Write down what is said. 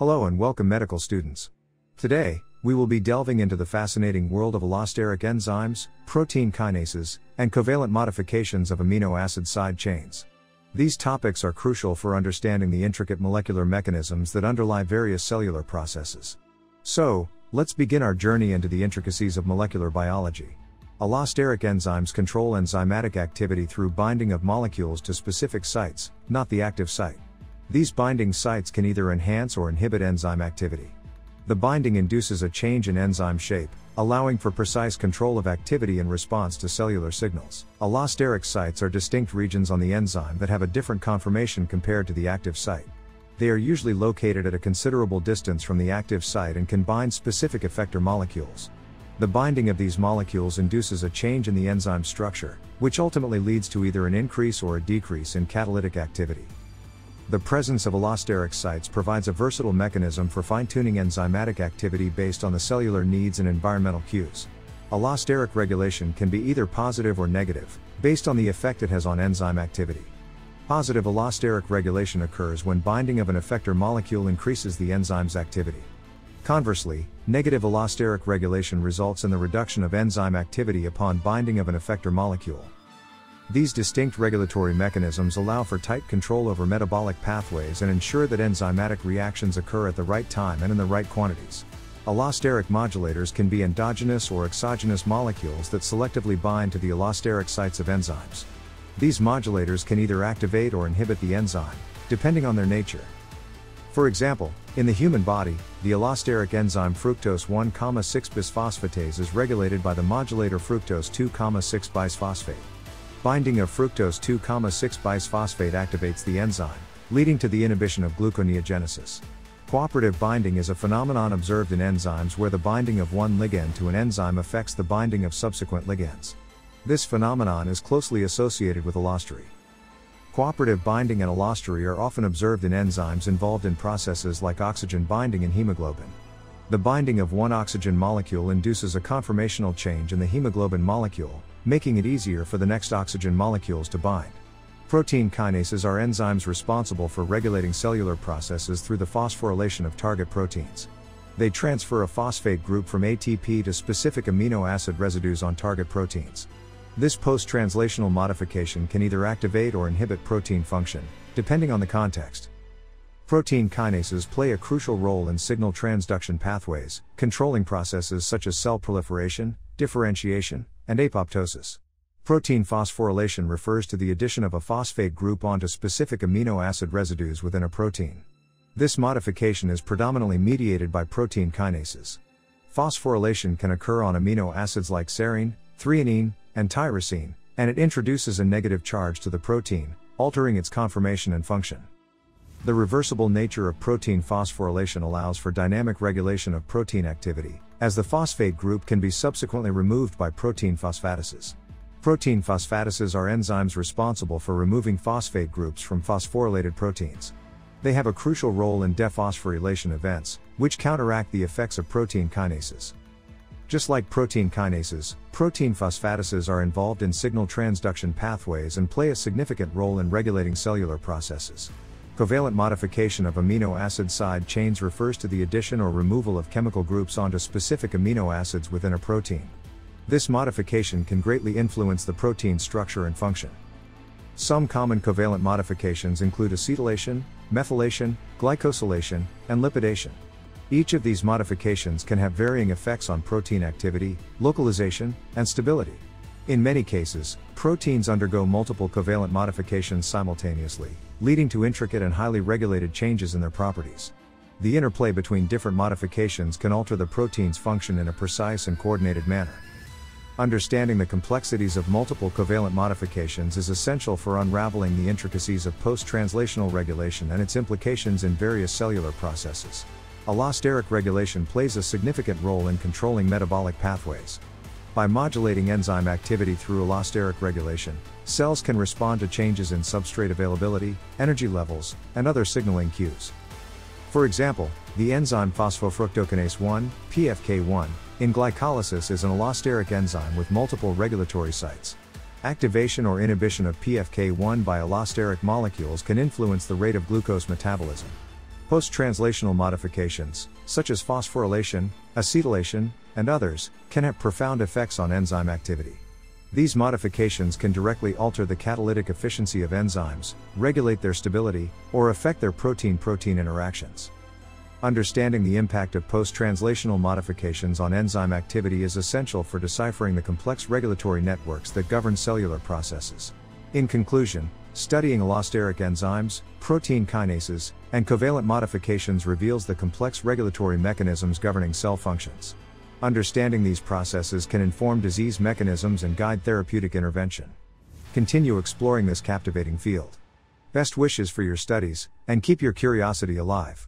Hello and welcome medical students. Today, we will be delving into the fascinating world of allosteric enzymes, protein kinases, and covalent modifications of amino acid side chains. These topics are crucial for understanding the intricate molecular mechanisms that underlie various cellular processes. So, let's begin our journey into the intricacies of molecular biology. Allosteric enzymes control enzymatic activity through binding of molecules to specific sites, not the active site. These binding sites can either enhance or inhibit enzyme activity. The binding induces a change in enzyme shape, allowing for precise control of activity in response to cellular signals. Allosteric sites are distinct regions on the enzyme that have a different conformation compared to the active site. They are usually located at a considerable distance from the active site and can bind specific effector molecules. The binding of these molecules induces a change in the enzyme structure, which ultimately leads to either an increase or a decrease in catalytic activity. The presence of allosteric sites provides a versatile mechanism for fine-tuning enzymatic activity based on the cellular needs and environmental cues. Allosteric regulation can be either positive or negative, based on the effect it has on enzyme activity. Positive allosteric regulation occurs when binding of an effector molecule increases the enzyme's activity. Conversely, negative allosteric regulation results in the reduction of enzyme activity upon binding of an effector molecule. These distinct regulatory mechanisms allow for tight control over metabolic pathways and ensure that enzymatic reactions occur at the right time and in the right quantities. Allosteric modulators can be endogenous or exogenous molecules that selectively bind to the allosteric sites of enzymes. These modulators can either activate or inhibit the enzyme, depending on their nature. For example, in the human body, the allosteric enzyme fructose 1,6-bisphosphatase is regulated by the modulator fructose 2,6-bisphosphate. Binding of fructose 2,6-bisphosphate activates the enzyme, leading to the inhibition of gluconeogenesis. Cooperative binding is a phenomenon observed in enzymes where the binding of one ligand to an enzyme affects the binding of subsequent ligands. This phenomenon is closely associated with allostery. Cooperative binding and allostery are often observed in enzymes involved in processes like oxygen binding in hemoglobin. The binding of one oxygen molecule induces a conformational change in the hemoglobin molecule, making it easier for the next oxygen molecules to bind. Protein kinases are enzymes responsible for regulating cellular processes through the phosphorylation of target proteins. They transfer a phosphate group from ATP to specific amino acid residues on target proteins. This post-translational modification can either activate or inhibit protein function, depending on the context. Protein kinases play a crucial role in signal transduction pathways, controlling processes such as cell proliferation, differentiation, and apoptosis. Protein phosphorylation refers to the addition of a phosphate group onto specific amino acid residues within a protein. This modification is predominantly mediated by protein kinases. Phosphorylation can occur on amino acids like serine, threonine, and tyrosine, and it introduces a negative charge to the protein, altering its conformation and function. The reversible nature of protein phosphorylation allows for dynamic regulation of protein activity, as the phosphate group can be subsequently removed by protein phosphatases. Protein phosphatases are enzymes responsible for removing phosphate groups from phosphorylated proteins. They have a crucial role in dephosphorylation events, which counteract the effects of protein kinases. Just like protein kinases, protein phosphatases are involved in signal transduction pathways and play a significant role in regulating cellular processes. Covalent modification of amino acid side chains refers to the addition or removal of chemical groups onto specific amino acids within a protein. This modification can greatly influence the protein structure and function. Some common covalent modifications include acetylation, methylation, glycosylation, and lipidation. Each of these modifications can have varying effects on protein activity, localization, and stability. In many cases, proteins undergo multiple covalent modifications simultaneously, leading to intricate and highly regulated changes in their properties. The interplay between different modifications can alter the protein's function in a precise and coordinated manner. Understanding the complexities of multiple covalent modifications is essential for unraveling the intricacies of post-translational regulation and its implications in various cellular processes. Allosteric regulation plays a significant role in controlling metabolic pathways. By modulating enzyme activity through allosteric regulation, cells can respond to changes in substrate availability, energy levels, and other signaling cues. For example, the enzyme phosphofructokinase 1, PFK1, in glycolysis is an allosteric enzyme with multiple regulatory sites. Activation or inhibition of PFK1 by allosteric molecules can influence the rate of glucose metabolism. Post-translational modifications, such as phosphorylation, acetylation, and others, can have profound effects on enzyme activity. These modifications can directly alter the catalytic efficiency of enzymes, regulate their stability, or affect their protein-protein interactions. Understanding the impact of post-translational modifications on enzyme activity is essential for deciphering the complex regulatory networks that govern cellular processes. In conclusion, studying allosteric enzymes, protein kinases, and covalent modifications reveals the complex regulatory mechanisms governing cell functions. Understanding these processes can inform disease mechanisms and guide therapeutic intervention. Continue exploring this captivating field. Best wishes for your studies, and keep your curiosity alive.